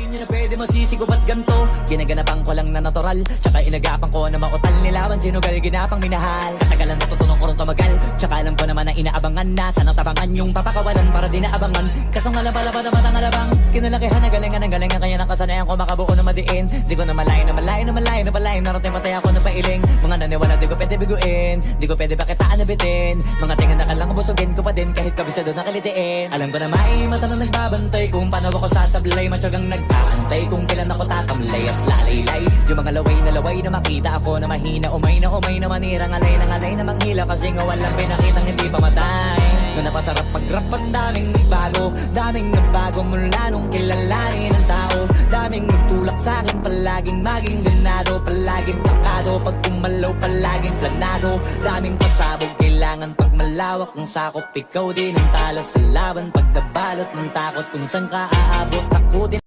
nyo na pwede masisigo ba't ganto? Ginaganapan ko lang na natural, tsaka inagapan ko na mautal. Nilaban sinugal, ginapang minahal. Katagalan natutunan ko rin tumagal, tsaka alam ko naman na inaabangan na. Sanang tabangan yung papakawalan para di naabangan. Kasong alam pala ba naman ang alabang kinalakihan na galingan kaya nakasanayan ko makabuo na madiin. Di ko na malayo na malayo na malayo na palayo. Narating matay ako na pailing. Mga naniwala di ko pwede biguin, di ko pwede pakitaan na bitin. Mga tingan na kalang busugin ko pa din kahit kabisado na kalitiin. Alam ko na may mata na nagbabantay kung paano ako sasablay. Matyagang nag-aantay kung kailan ako tatamlay at lalaylay. Yung mga laway na makita ako na mahina. Umay na manirang alay na manghila. Kasi nga walang pinakitang hindi pa matay. Na napasarap mag-rap ang daming nagbago mula nung kilalanin ang tao. Daming nagtulak sa'kin, palaging maging ganado. Palaging pakado, pag kumalaw palaging planado. Daming pasabog, kailangan pag malawak ang sakop. Ikaw din ang talo sa laban, pag nabalot ng takot kung saan ka aabot. Ako din